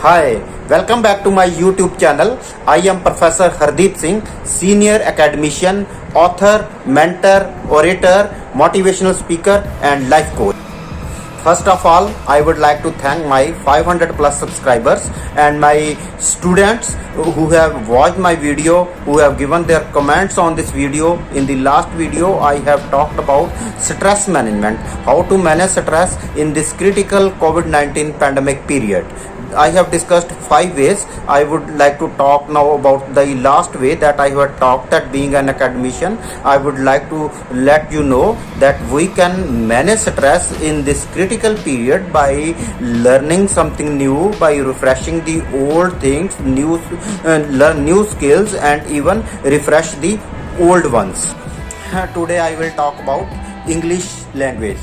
Hi, welcome back to my YouTube channel. I am Professor Hardeep Singh, Senior Academician, author, mentor, orator, motivational speaker and life coach. First of all, I would like to thank my 500 plus subscribers and my students who have watched my video, who have given their comments on this video. In the last video, I have talked about stress management, how to manage stress in this critical COVID-19 pandemic period. I have discussed 5 ways. I would like to talk now about the last way that I have talked, that being an academician, I would like to let you know that we can manage stress in this critical period by learning something new, by refreshing the old things, learn new skills and even refresh the old ones. Today I will talk about English language.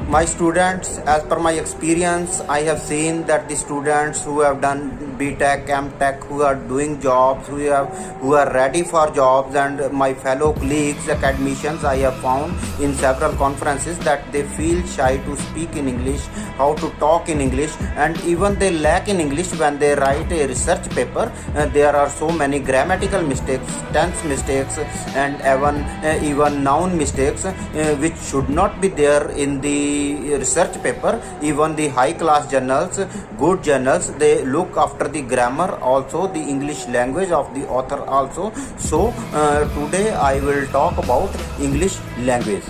My students, as per my experience, I have seen that the students who have done BTech, MTech, who are doing jobs, who are ready for jobs, and my fellow colleagues, academicians, I have found in several conferences that they feel shy to speak in English, how to talk in English, and even they lack in English when they write a research paper. There are so many grammatical mistakes, tense mistakes, and even noun mistakes which should not be there in the research paper. Even the high class journals, good journals, they look after the grammar also, the English language of the author also. So today I will talk about English language.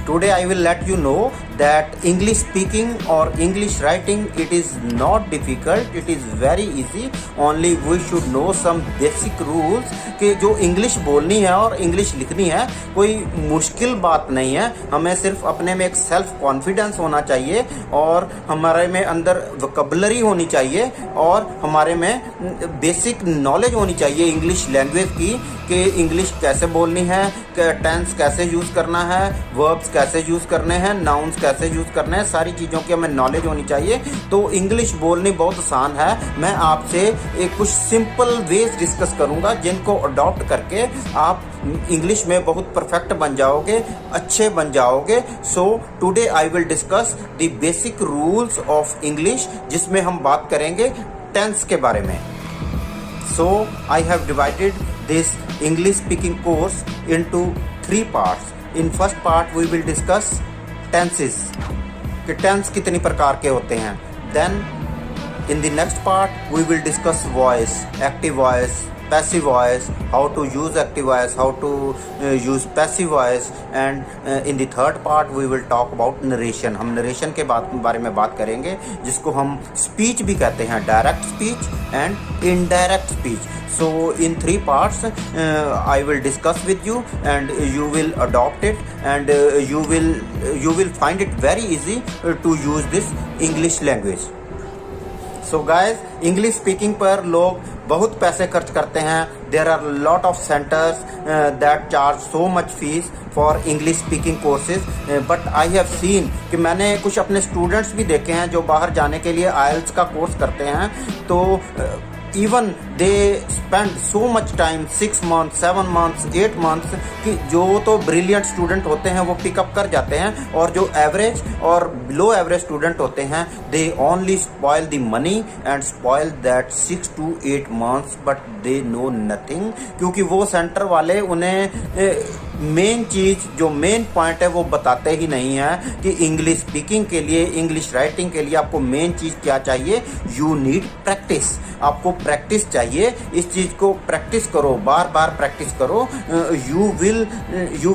Today I will let you know that English speaking or English writing, it is not difficult, it is very easy. Only we should know some basic rules कि जो English बोलनी है और English लिखनी है कोई मुश्किल बात नहीं है. हमें सिर्फ अपने में एक सेल्फ कॉन्फिडेंस होना चाहिए और हमारे में अंदर वोकैबुलरी होनी चाहिए और हमारे में बेसिक नॉलेज होनी चाहिए इंग्लिश लैंग्वेज की कि इंग्लिश कैसे बोलनी है, टेंस कैसे यूज़ करना है, वर्ब्स कैसे यूज़ करने हैं, नाउन्स कैसे यूज़ करने हैं, सारी चीज़ों की हमें नॉलेज होनी चाहिए. तो इंग्लिश बोलनी बहुत आसान है. मैं आपसे एक कुछ सिंपल वेज डिस्कस करूंगा जिनको अडॉप्ट करके आप इंग्लिश में बहुत परफेक्ट बन जाओगे, अच्छे बन जाओगे. So today I will discuss the basic rules of English, जिसमें हम बात करेंगे टेंस के बारे में. So I have divided this English speaking course into 3 parts. In first part we will discuss tenses, कि tense कितनी प्रकार के होते हैं. Then in the next part we will discuss voice, active voice, passive voice, how to use active voice, how to use passive voice, and in the third part we will talk about narration. हम narration के बारे में बात करेंगे, जिसको हम speech भी कहते हैं, direct speech and indirect speech. So in 3 parts I will discuss with you and you will adopt it and you will find it very easy to use this English language. So guys, English speaking पर लोग बहुत पैसे खर्च करते हैं. There are lot of centers that charge so much fees for English speaking courses. But I have seen कि मैंने कुछ अपने स्टूडेंट्स भी देखे हैं जो बाहर जाने के लिए IELTS का कोर्स करते हैं. तो even they spend so much time, 6 months, 7 months, 8 months, कि जो तो ब्रिलियंट स्टूडेंट होते हैं वो पिकअप कर जाते हैं और जो एवरेज और बिलो एवरेज स्टूडेंट होते हैं they only spoil the money and spoil that 6 to 8 months but they know nothing. क्योंकि वो सेंटर वाले उन्हें मेन चीज, जो मेन पॉइंट है वो बताते ही नहीं है कि इंग्लिश स्पीकिंग के लिए, इंग्लिश राइटिंग के लिए आपको मेन चीज क्या चाहिए. You need practice. आपको प्रैक्टिस चाहिए. इस चीज को प्रैक्टिस करो, बार बार प्रैक्टिस करो. You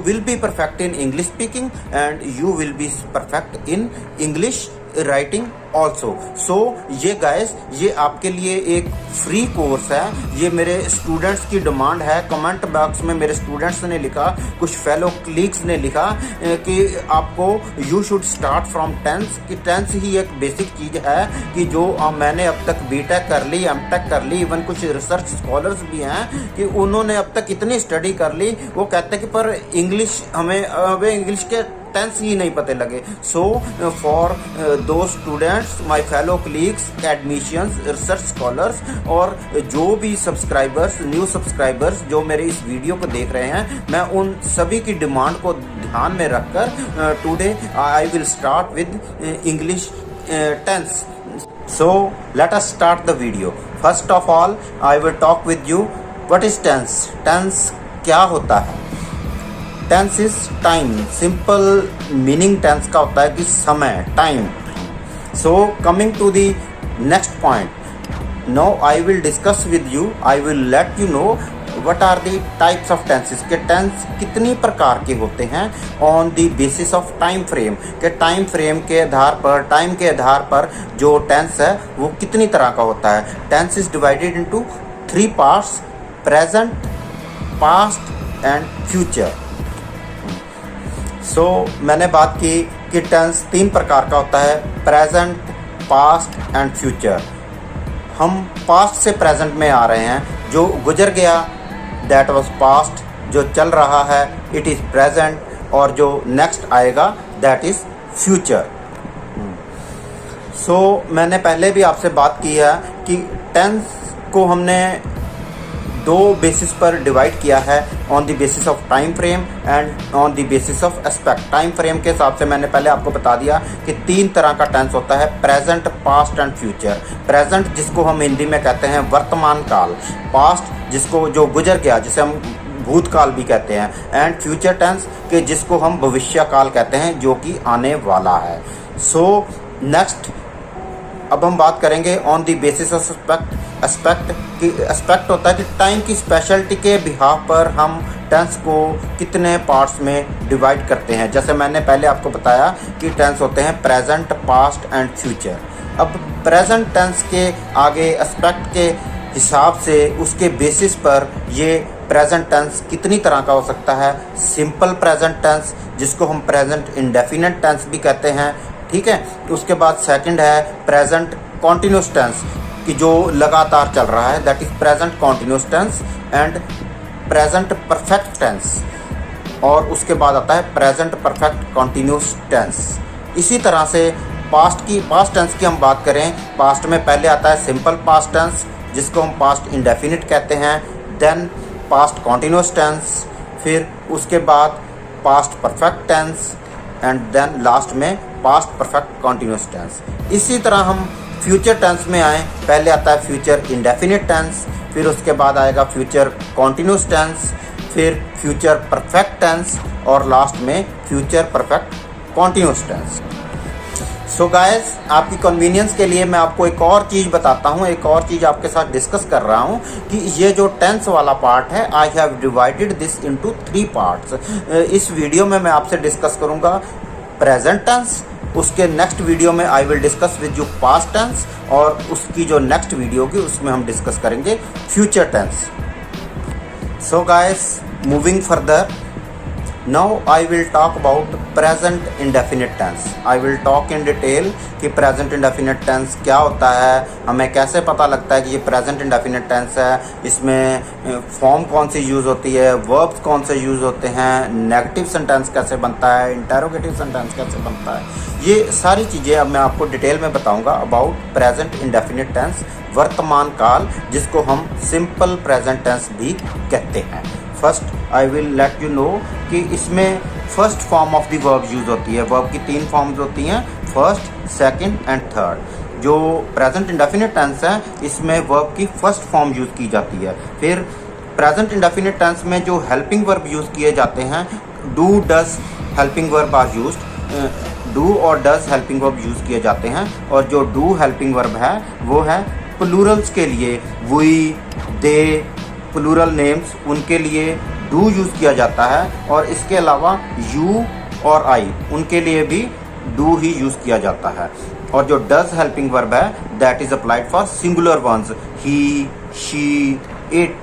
will be perfect in English speaking and you will be perfect in English writing also. So ये गाइस, ये आपके लिए एक फ्री कोर्स है. ये मेरे स्टूडेंट्स की डिमांड है. कमेंट बॉक्स में मेरे स्टूडेंट्स ने लिखा, कुछ फेलो कलीग्स ने लिखा कि आपको you should start from tense. कि टेंस ही एक बेसिक चीज है कि जो मैंने अब तक बीटेक कर ली, एमटेक कर ली, इवन कुछ रिसर्च स्कॉलर्स भी हैं कि उन्होंने अब तक इतनी स्टडी कर ली, वो कहते हैं कि पर इंग्लिश हमें इंग्लिश के टेंस ही नहीं पता लगे. सो फॉर दो students, my fellow colleagues, admissions, research scholars और जो भी सब्सक्राइबर्स, न्यू सब्सक्राइबर्स जो मेरे इस वीडियो को देख रहे हैं, मैं उन सभी की डिमांड को ध्यान में रखकर today I will start with English tense. So let us start the video. First of all, I will talk with you what is tense. Tense क्या होता है? Tense is time. Simple meaning tense का होता है कि समय, time. So coming to the next point. Now I will discuss with you. I will let you know what are the types of tenses. के tense कितनी प्रकार के होते हैं on the basis of time frame. के time frame के आधार पर, time के आधार पर जो tense है वो कितनी तरह का होता है. Tense is divided into 3 parts: present, past and future. So मैंने बात की कि tense 3 प्रकार का होता है: present, past and future. हम पास्ट से प्रेजेंट में आ रहे हैं. जो गुजर गया दैट वाज पास्ट, जो चल रहा है इट इज़ प्रेजेंट, और जो नेक्स्ट आएगा दैट इज़ फ्यूचर. सो मैंने पहले भी आपसे बात की है कि टेंस को हमने 2 बेसिस पर डिवाइड किया है, on the basis of time frame and on the basis of aspect. Time frame के हिसाब से मैंने पहले आपको बता दिया कि 3 तरह का टेंस होता है: present, past and future. Present जिसको हम हिंदी में कहते हैं वर्तमान काल, पास्ट जिसको जो गुजर गया जिसे हम भूतकाल भी कहते हैं, एंड फ्यूचर टेंस के जिसको हम भविष्य काल कहते हैं जो कि आने वाला है. सो नेक्स्ट अब हम बात करेंगे on the basis of aspect. Aspect होता है कि टाइम की स्पेशलिटी के बिहाफ पर हम टेंस को कितने पार्ट्स में डिवाइड करते हैं. जैसे मैंने पहले आपको बताया कि टेंस होते हैं प्रेजेंट, पास्ट एंड फ्यूचर. अब प्रेजेंट टेंस के आगे एस्पेक्ट के हिसाब से उसके बेसिस पर ये प्रेजेंट टेंस कितनी तरह का हो सकता है. सिंपल प्रेजेंट टेंस जिसको हम प्रेजेंट इंडेफिनिट टेंस भी कहते हैं, ठीक है. उसके बाद सेकंड है प्रेजेंट कॉन्टिन्यूस टेंस कि जो लगातार चल रहा है, that is present continuous tense. And present perfect tense, और उसके बाद आता है प्रेजेंट परफेक्ट कॉन्टिन्यूस टेंस. इसी तरह से पास्ट टेंस की हम बात करें, पास्ट में पहले आता है सिंपल पास्ट टेंस जिसको हम पास्ट इंडेफिनिट कहते हैं, देन पास्ट कॉन्टिन्यूस टेंस, फिर उसके बाद past perfect tense, and then last में पास्ट परफेक्ट कॉन्टिन्यूस टेंस. इसी तरह हम फ्यूचर टेंस में आए, पहले आता है फ्यूचर इंडेफिनिट टेंस, फिर उसके बाद आएगा फ्यूचर कॉन्टिन्यूस टेंस, फिर फ्यूचर परफेक्ट टेंस, और लास्ट में future perfect continuous tense. So guys, आपकी कन्वीनियंस के लिए मैं आपको एक और चीज़ बताता हूँ, एक और चीज़ आपके साथ डिस्कस कर रहा हूँ कि ये जो टेंस वाला पार्ट है, I have divided this into 3 parts. इस वीडियो में मैं आपसे डिस्कस करूँगा प्रेजेंट टेंस, उसके नेक्स्ट वीडियो में I will discuss with you past tense, और उसकी जो नेक्स्ट वीडियो होगी उसमें हम डिस्कस करेंगे future tense. So guys, moving further, now I will talk about present indefinite tense. I will talk in detail कि present indefinite tense क्या होता है, हमें कैसे पता लगता है कि ये present indefinite tense है, इसमें फॉर्म कौन सी यूज़ होती है, verbs कौन से यूज़ होते हैं, नेगेटिव सेंटेंस कैसे बनता है, इंटेरोगेटिव सेंटेंस कैसे बनता है. ये सारी चीज़ें अब मैं आपको डिटेल में बताऊँगा अबाउट present indefinite tense, वर्तमान काल जिसको हम सिंपल प्रेजेंट टेंस भी कहते हैं. First I will let you know कि इसमें first form of the verb use होती है. वर्ब की 3 फॉर्म्स होती हैं, फर्स्ट, सेकंड एंड थर्ड. जो प्रेजेंट इंडेफिनिट टेंस है इसमें वर्ब की फर्स्ट फॉर्म यूज़ की जाती है. फिर प्रेजेंट इंडेफिनिट टेंस में जो हेल्पिंग वर्ब यूज़ किए जाते हैं, do, does helping verb are used. Do और डज हेल्पिंग वर्ब यूज़ किए जाते हैं, और जो डू हेल्पिंग वर्ब है वो है प्लूरल्स के लिए वी, दे, प्लूरल नेम्स, उनके लिए डू यूज़ किया जाता है, और इसके अलावा यू और आई उनके लिए भी डू ही यूज़ किया जाता है. और जो डज हेल्पिंग वर्ब है that is applied for singular ones, he, she, it,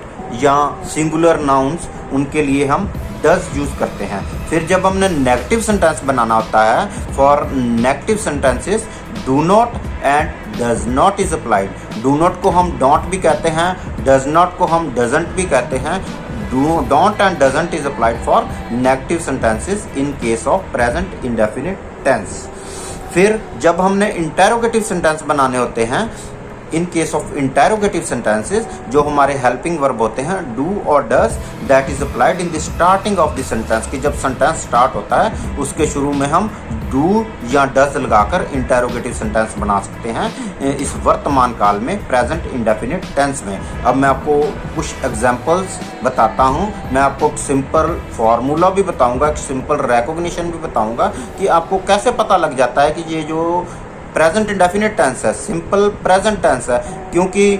या सिंगुलर नाउन्स, उनके लिए हम डज यूज़ करते हैं. फिर जब हमने नेगेटिव सेंटेंस बनाना होता है, for negative sentences do not and does not is applied. Do not को हम डोंट भी कहते हैं, डज नॉट को हम डजंट भी कहते हैं. Don't and doesn't is applied for negative sentences in case of present indefinite tense. फिर जब हमने इंटेरोगेटिव सेंटेंस बनाने होते हैं in case of interrogative sentences जो हमारे हेल्पिंग वर्ब होते हैं डू और does, that is applied in the starting of the sentence, कि जब सेंटेंस स्टार्ट होता है उसके शुरू में हम डू या डज लगाकर इंटेरोगेटिव सेंटेंस बना सकते हैं इस वर्तमान काल में, प्रेजेंट इंडेफिनिट टेंस में। अब मैं आपको कुछ एग्जांपल्स बताता हूं, मैं आपको सिंपल फार्मूला भी बताऊंगा, एक सिंपल रिकॉग्निशन भी बताऊंगा कि आपको कैसे पता लग जाता है कि ये जो प्रेजेंट इंडेफिनिट टेंस है सिंपल प्रेजेंट टेंस है। क्योंकि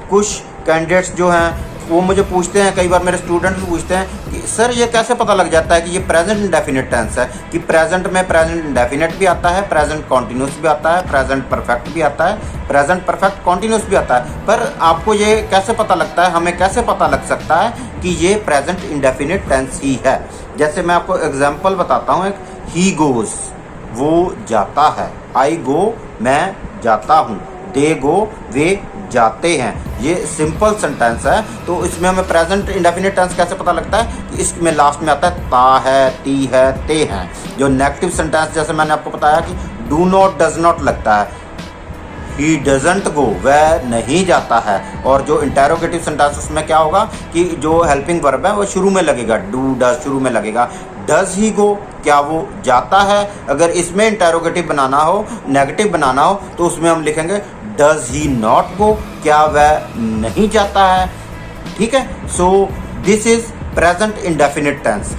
कुछ कैंडिडेट्स जो हैं वो मुझे पूछते हैं, कई बार मेरे स्टूडेंट भी पूछते हैं कि सर ये कैसे पता लग जाता है कि ये प्रेजेंट इंडेफिनिट टेंस है, कि प्रेजेंट में प्रेजेंट इंडेफिनिट भी आता है, प्रेजेंट कॉन्टिन्यूस भी आता है, प्रेजेंट परफेक्ट भी आता है, प्रेजेंट परफेक्ट कॉन्टिन्यूस भी आता है, पर आपको ये कैसे पता लगता है, हमें कैसे पता लग सकता है कि ये प्रेजेंट इंडेफिनिट टेंस ही है। जैसे मैं आपको एग्जाम्पल बताता हूँ, एक ही गोज, वो जाता है, आई गो, मैं जाता हूँ, दे गो, वे जाते हैं। ये सिंपल सेंटेंस है, तो इसमें हमें प्रेजेंट इंडेफिनिट टेंस कैसे पता लगता है कि इसमें लास्ट में आता है ता है, ती है, ते हैं। जो नेगेटिव सेंटेंस जैसे मैंने आपको बताया कि डू नॉट, डज नॉट लगता है, ही डजंट गो, वह नहीं जाता है। और जो इंटेरोगेटिव सेंटेंस उसमें क्या होगा कि जो हेल्पिंग वर्ब है वो शुरू में लगेगा, डू डज शुरू में लगेगा। डज ही गो, क्या वो जाता है। अगर इसमें इंटेरोगेटिव बनाना हो, नेगेटिव बनाना हो, तो उसमें हम लिखेंगे डज ही नॉट गो, क्या वह नहीं जाता है। ठीक है, so this is present indefinite tense.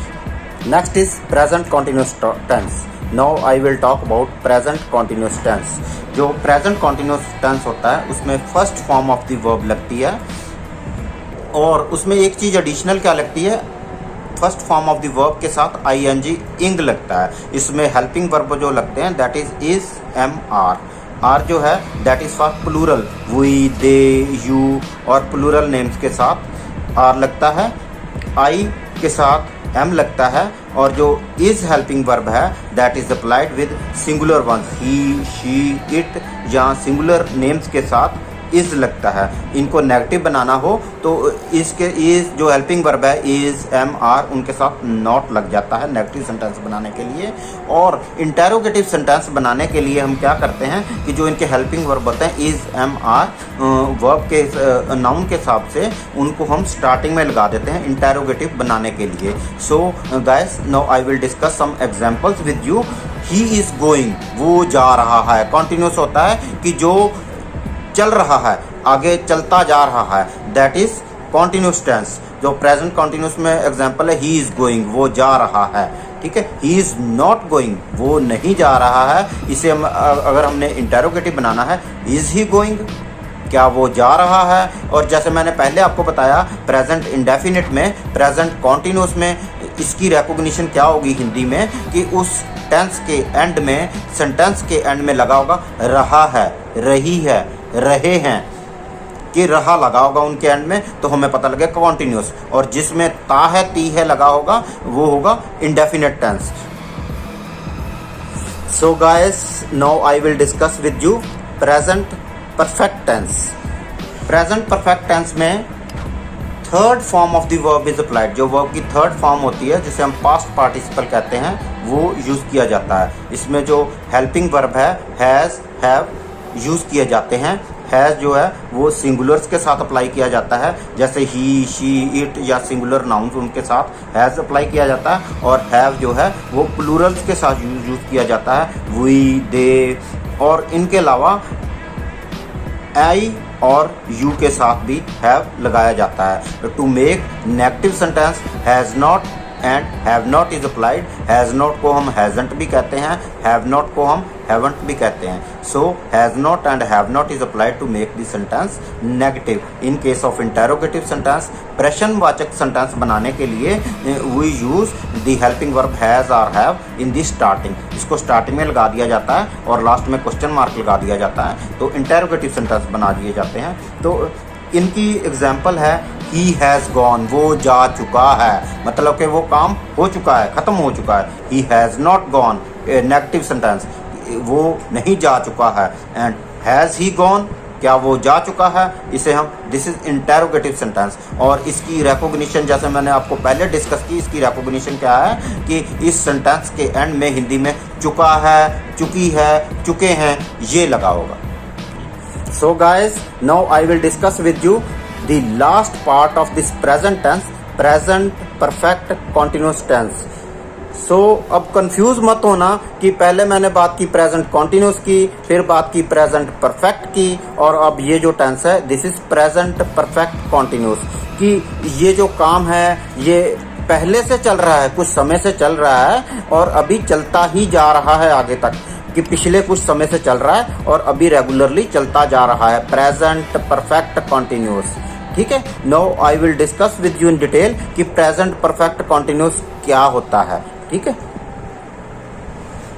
Next is present continuous tense. Now I will talk about present continuous tense. जो प्रेजेंट कॉन्टिन्यूस टेंस होता है उसमें first form of the verb लगती है, और उसमें एक चीज़ एडिशनल क्या लगती है, first form of the verb के साथ आईएनजी इंग लगता है। इसमें हेल्पिंग वर्ब जो लगते हैं that is am are. Are जो है that is for plural, we, they, you, और प्लूरल नेम्स के साथ आर लगता है। आई के साथ एम लगता है, और जो इज हेल्पिंग वर्ब है that is applied with singular ones, he, she, it, या सिंगुलर नेम्स के साथ इज लगता है। इनको नेगेटिव बनाना हो तो इसके इज जो हेल्पिंग वर्ब है इज, एम, आर, उनके साथ नॉट लग जाता है नेगेटिव सेंटेंस बनाने के लिए। और इंटेरोगेटिव सेंटेंस बनाने के लिए हम क्या करते हैं कि जो इनके हेल्पिंग वर्ब होते हैं इज, एम, आर, वर्ब के नाउन के हिसाब से उनको हम स्टार्टिंग में लगा देते हैं इंटेरोगेटिव बनाने के लिए। So guys, now I will discuss some examples with you. He is going, वो जा रहा है। कॉन्टिन्यूस होता है कि जो चल रहा है, आगे चलता जा रहा है, दैट इज कॉन्टिन्यूस टेंस। जो प्रेजेंट कॉन्टिन्यूस में एग्जांपल है ही इज गोइंग, वो जा रहा है। ठीक है, ही इज नॉट गोइंग, वो नहीं जा रहा है। इसे हम अगर हमने इंटेरोगेटिव बनाना है, इज ही गोइंग, क्या वो जा रहा है। और जैसे मैंने पहले आपको बताया प्रेजेंट इंडेफिनिट में, प्रेजेंट कॉन्टिन्यूस में इसकी रिकॉग्निशन क्या होगी हिंदी में कि उस टेंस के एंड में, सेंटेंस के एंड में लगा होगा रहा है, रही है, रहे हैं, कि रहा लगा होगा उनके एंड में, तो हमें पता लगेगा कॉन्टिन्यूस। और जिसमें ता है, ती है लगा होगा, वो होगा indefinite tense. So guys, now I will discuss with you present perfect tense. Present perfect tense में third form of the verb is applied. जो वर्ब की थर्ड फॉर्म होती है जिसे हम पास्ट पार्टिसिपल कहते हैं, वो यूज किया जाता है। इसमें जो हेल्पिंग वर्ब है हैज, हैव यूज किए जाते हैं। हैज जो है वो सिंगुलर्स के साथ अप्लाई किया जाता है, जैसे ही, शी, इट, या सिंगुलर नाउन्स उनके साथ हैज अप्लाई किया जाता है। और हैव जो है वो प्लूरल्स के साथ यूज किया जाता है, वी, दे, और इनके अलावा आई और यू के साथ भी हैव लगाया जाता है। To make negative sentence has not and have not is applied. Has not को हम हैजंट भी कहते हैं, हैव नॉट को हम हैवंट भी कहते हैं। So has not and have not is applied to make the sentence negative. In case of interrogative sentence, प्रश्नवाचक सेंटेंस बनाने के लिए we use the helping verb has और हैव इन द स्टार्टिंग। इसको स्टार्टिंग में लगा दिया जाता है और लास्ट में क्वेश्चन मार्क लगा दिया जाता है, तो इंटेरोगेटिव सेंटेंस बना दिए जाते हैं। तो इनकी एग्जाम्पल है ही हैज़ गॉन, वो जा चुका है, मतलब कि वो काम हो चुका है, ख़त्म हो चुका है। He has not gone, negative sentence, वो नहीं जा चुका है। एंड हैज़ ही गॉन, क्या वो जा चुका है, इसे हम दिस इज इंटेरोगेटिव सेंटेंस। और इसकी रिकॉग्निशन जैसे मैंने आपको पहले डिस्कस की, इसकी रिकॉग्निशन क्या है कि इस सेंटेंस के एंड में हिंदी में चुका है, चुकी है, चुके हैं, ये लगा होगा। So guys, now I will discuss with you the last part of this present tense, present perfect continuous tense. So अब कंफ्यूज मत होना कि पहले मैंने बात की प्रेजेंट कॉन्टिन्यूस की, फिर बात की प्रेजेंट परफेक्ट की, और अब ये जो टेंस है this is present perfect continuous, कि ये जो काम है ये पहले से चल रहा है, कुछ समय से चल रहा है और अभी चलता ही जा रहा है आगे तक, कि पिछले कुछ समय से चल रहा है और अभी रेगुलरली चलता जा रहा है, प्रेजेंट परफेक्ट कॉन्टिन्यूस। ठीक है, now I will discuss with you in detail कि प्रेजेंट परफेक्ट कॉन्टिन्यूस क्या होता है। ठीक है,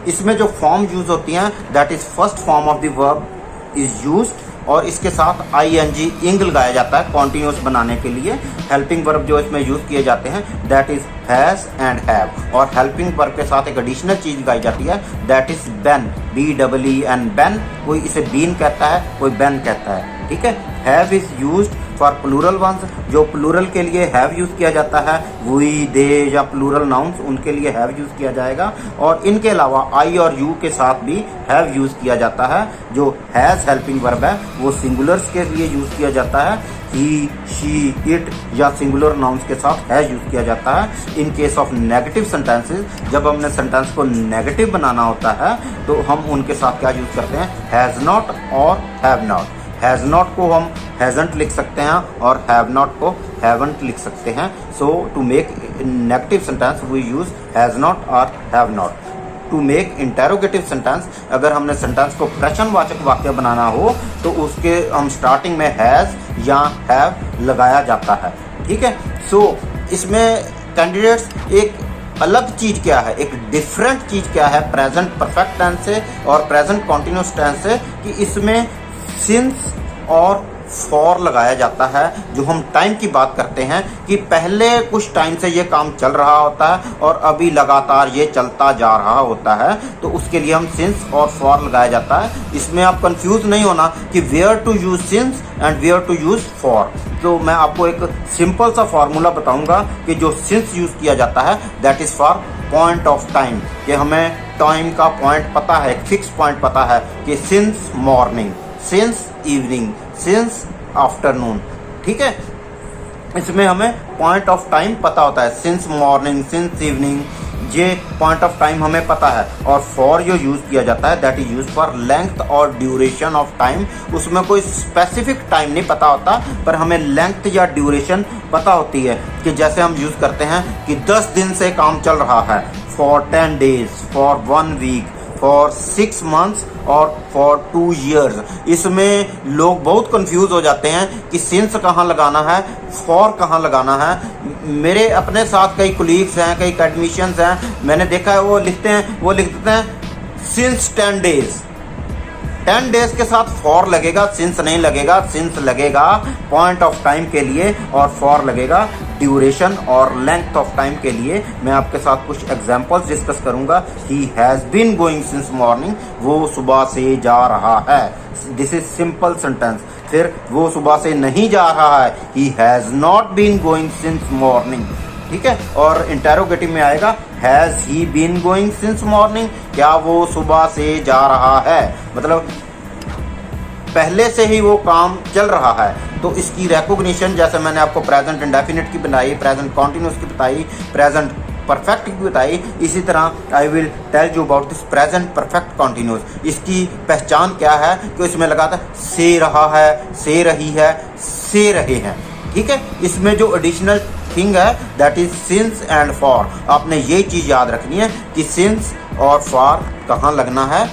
इसमें जो फॉर्म यूज होती हैं that is first form of the verb is used, और इसके साथ आईएनजी इंग लगाया जाता है कॉन्टिन्यूस बनाने के लिए। हेल्पिंग वर्ब जो इसमें यूज किए जाते हैं that is has and have, और हेल्पिंग वर्ब के साथ एक एडिशनल चीज लगाई जाती है that is Ben, BEEN Ben, कोई इसे बीन कहता है, कोई बेन कहता है। ठीक है, have is used for plural ones, जो प्लूरल के लिए हैव यूज किया जाता है, वी दे या प्लूरल नाउन्स उनके लिए हैव यूज किया जाएगा, और इनके अलावा आई और यू के साथ भी हैव यूज किया जाता है। जो हैज हेल्पिंग वर्ब है वो सिंगुलर्स के लिए यूज किया जाता है, ही, शी, इट या सिंगुलर नाउन्स के साथ हैज यूज किया जाता है। इन केस ऑफ नेगेटिव सेंटेंसेस, जब हमने सेंटेंस को नेगेटिव बनाना होता है तो हम उनके साथ क्या यूज करते हैं, हैज नॉट और हैव नॉट। हैज नॉट को हम हैजंट लिख सकते हैं और हैव नॉट को हैवंट लिख सकते हैं। So to make negative sentence we use has not और have not. To make interrogative sentence, अगर हमने सेंटेंस को प्रश्नवाचक वाक्य बनाना हो तो उसके हम स्टार्टिंग में हैज या हैव लगाया जाता है। ठीक है, सो इसमें कैंडिडेट्स एक अलग चीज क्या है, एक डिफरेंट चीज क्या है प्रेजेंट परफेक्ट टेंस से और प्रेजेंट कॉन्टिन्यूस टेंस से, कि इसमें सिंस और फॉर लगाया जाता है। जो हम टाइम की बात करते हैं कि पहले कुछ टाइम से ये काम चल रहा होता है और अभी लगातार ये चलता जा रहा होता है, तो उसके लिए हम सिंस और फॉर लगाया जाता है। इसमें आप कंफ्यूज नहीं होना कि where to use since and where to use for. तो मैं आपको एक सिंपल सा फॉर्मूला बताऊंगा कि जो सिंस यूज किया जाता है that is for point of time, कि हमें टाइम का पॉइंट पता है, एक फिक्स पॉइंट पता है कि since morning, since evening, since afternoon. ठीक है, इसमें हमें पॉइंट ऑफ टाइम पता होता है, सिंस मॉर्निंग, सिंस इवनिंग, ये पॉइंट ऑफ टाइम हमें पता है। और फॉर जो यूज किया जाता है that is use for length और ड्यूरेशन ऑफ टाइम। उसमें कोई स्पेसिफिक टाइम नहीं पता होता, पर हमें लेंथ या ड्यूरेशन पता होती है, कि जैसे हम यूज करते हैं कि 10 दिन से काम चल रहा है, for 10 days, for 1 week, for 6 months और फॉर 2 ईयर्स। इसमें लोग बहुत कंफ्यूज हो जाते हैं कि सिंस कहाँ लगाना है, फॉर कहाँ लगाना है। मेरे अपने साथ कई कोलीग्स हैं, कई एकेडमिशियंस हैं, मैंने देखा है वो लिखते हैं सिंस 10 डेज। 10 डेज के साथ फॉर लगेगा, सिंस नहीं लगेगा। सिंस लगेगा पॉइंट ऑफ टाइम के लिए और फॉर लगेगा ड्यूरेशन और लेंथ ऑफ टाइम के लिए। मैं आपके साथ कुछ एग्जांपल्स डिस्कस करूंगा। He has been going since morning, वो सुबह से जा रहा है, दिस इज सिंपल सेंटेंस। फिर वो सुबह से नहीं जा रहा है, he has not been going since morning. ठीक है, और इंटेरोगेटिव में आएगा has he been going since morning, क्या वो सुबह से जा रहा है, मतलब पहले से ही वो काम चल रहा है। तो इसकी रिकॉग्निशन, जैसे मैंने आपको प्रेजेंट इंडेफिनिट की बताई, प्रेजेंट कॉन्टिन्यूस की बताई, प्रेजेंट परफेक्ट की बताई, इसी तरह I will tell you about this present perfect continuous. इसकी पहचान क्या है कि इसमें लगाता है से रहा है, से रही है, से रहे हैं। ठीक है, इसमें जो एडिशनल थिंग है that is since and for. आपने ये चीज याद रखनी है कि सिंस और फॉर कहाँ लगना है।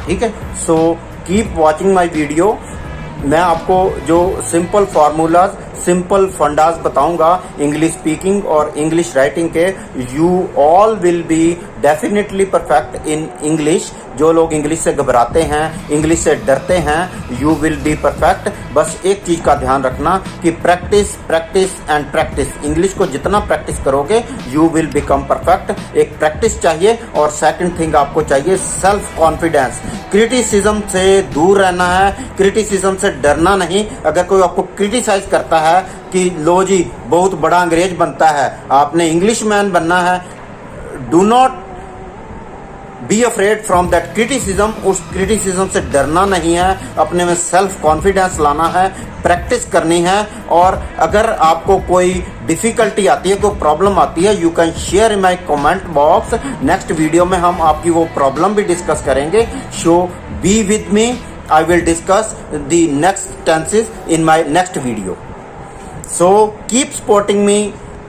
ठीक है, so keep watching my video. मैं आपको जो सिंपल फार्मूलाज, सिंपल फंडास बताऊंगा इंग्लिश स्पीकिंग और इंग्लिश राइटिंग के, you all will be definitely perfect in English. जो लोग इंग्लिश से घबराते हैं, इंग्लिश से डरते हैं, यू विल बी परफेक्ट। बस एक चीज का ध्यान रखना कि practice, practice and practice. English को जितना प्रैक्टिस करोगे यू विल बिकम परफेक्ट। एक प्रैक्टिस चाहिए, और सेकंड थिंग आपको चाहिए सेल्फ कॉन्फिडेंस। क्रिटिसिज्म से दूर रहना है, क्रिटिसिज्म से डरना नहीं। अगर कोई आपको क्रिटिसाइज करता है कि लो जी बहुत बड़ा अंग्रेज बनता है, आपने इंग्लिश मैन बनना है, do be afraid from that criticism, उस क्रिटिसिज्म से डरना नहीं है, अपने में सेल्फ कॉन्फिडेंस लाना है, प्रैक्टिस करनी है। और अगर आपको कोई डिफिकल्टी आती है, कोई प्रॉब्लम आती है, you can share in my comment box. Next video में हम आपकी वो प्रॉब्लम भी डिस्कस करेंगे। So be with me, I will discuss the next tenses in my next video. So keep supporting me,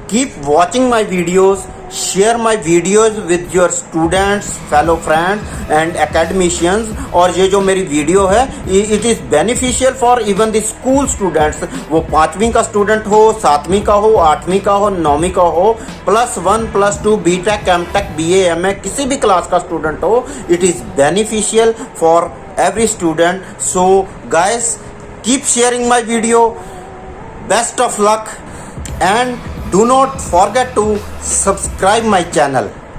keep watching my videos, share my videos with your students, fellow friends and academicians. और ये जो मेरी video है, it is beneficial for even the school students. वो 5वीं का student हो, 7वीं का हो, 8वीं का हो, 9वीं का हो, +1 +2 BTech MTech BA MA किसी भी क्लास का स्टूडेंट हो, it is beneficial for every student. So guys, keep sharing my video. Best of luck and do not forget to subscribe my channel.